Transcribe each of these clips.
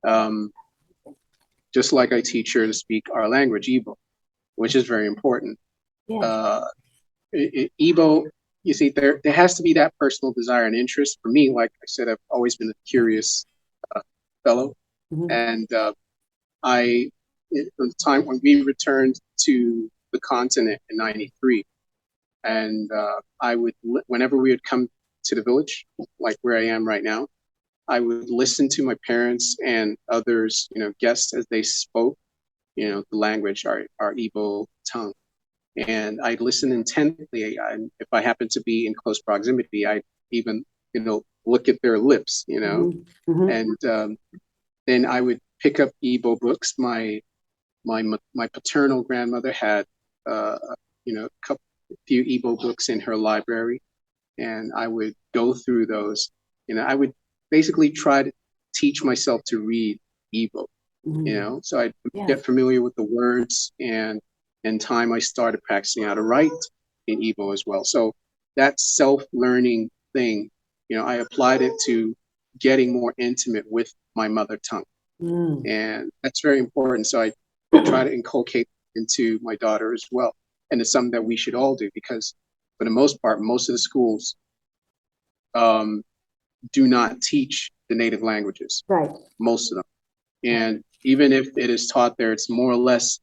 Um, just like I teach her to speak our language, Igbo, which is very important. Yeah. Igbo, you see, there has to be that personal desire and interest. For me, like I said, I've always been a curious fellow. Mm-hmm. And I, at the time when we returned to the continent in '93, and I would, whenever we would come to the village, like where I am right now, I would listen to my parents and others, guests as they spoke, the language, our Igbo tongue. And I'd listen intently. If I happened to be in close proximity, I'd even, look at their lips, Mm-hmm. Mm-hmm. and then I would pick up Igbo books. My paternal grandmother had, a few Igbo books in her library, and I would go through those. I would basically try to teach myself to read Igbo. Mm-hmm. So I'd Yeah. get familiar with the words, and in time I started practicing how to write in Igbo as well. So that self-learning thing, I applied it to getting more intimate with my mother tongue. Mm. And that's very important. So I try to inculcate into my daughter as well. And it's something that we should all do, because for the most part, most of the schools do not teach the native languages, Right. most of them. And even if it is taught there, it's more or less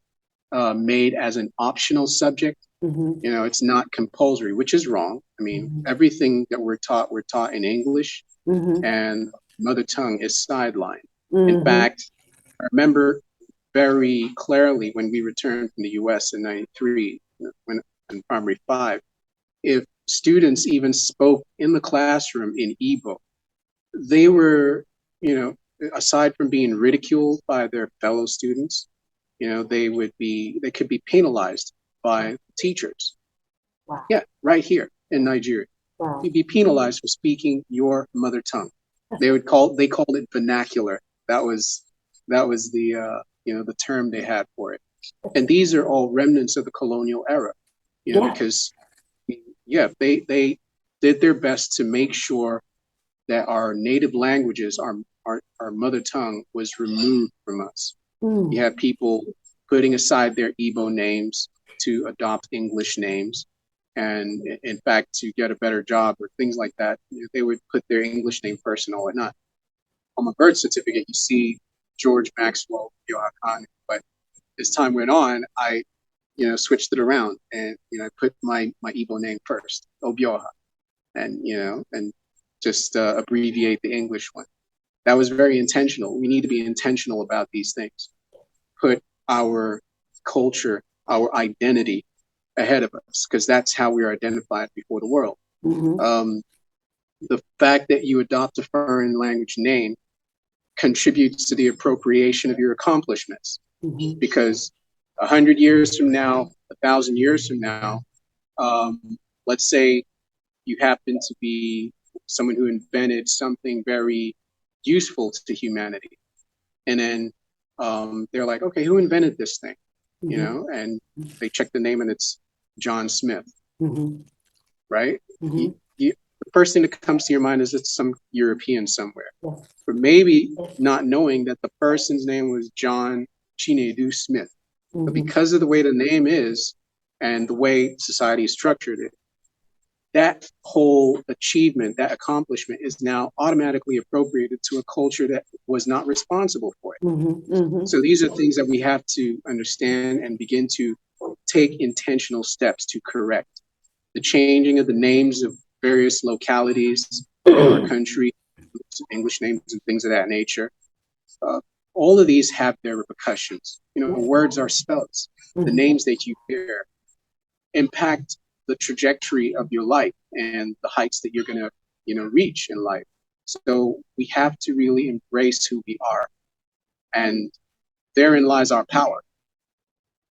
made as an optional subject. Mm-hmm. It's not compulsory, which is wrong. I mean, Mm-hmm. everything that we're taught in English, Mm-hmm. and mother tongue is sidelined. Mm-hmm. In fact, I remember very clearly when we returned from the US in '93, when in primary 5, if students even spoke in the classroom in Igbo, they were, aside from being ridiculed by their fellow students, they could be penalized by teachers. Wow. Yeah, right here in Nigeria. Wow. You'd be penalized for speaking your mother tongue. They called it vernacular. That was the term they had for it. And these are all remnants of the colonial era, Yeah. because they did their best to make sure that our native languages, our mother tongue, was removed from us. Mm. You have people putting aside their Igbo names to adopt English names. And in fact, to get a better job or things like that, they would put their English name first and all whatnot. On my birth certificate, you see George Maxwell Obioha Kanu. But as time went on, I switched it around, and I put my Igbo name first, Obioha, and just abbreviate the English one. That was very intentional. We need to be intentional about these things. Put our culture, our identity ahead of us, because that's how we are identified before the world. Mm-hmm. The fact that you adopt a foreign language name contributes to the appropriation of your accomplishments, Mm-hmm. because 100 years from now, 1,000 years from now, let's say you happen to be someone who invented something very useful to humanity, and then they're like, okay, who invented this thing? Mm-hmm. And they check the name, and it's John Smith, Mm-hmm. right? Mm-hmm. The first thing that comes to your mind is it's some European somewhere, Yes. but maybe not knowing that the person's name was John Chinedu Smith. Mm-hmm. But because of the way the name is and the way society is structured, that whole achievement, that accomplishment, is now automatically appropriated to a culture that was not responsible for it. Mm-hmm. Mm-hmm. So these are things that we have to understand and begin to take intentional steps to correct. The changing of the names of various localities in our country, English names and things of that nature. All of these have their repercussions. Words are spells. The names that you bear impact the trajectory of your life and the heights that you're going to, reach in life. So we have to really embrace who we are, and therein lies our power.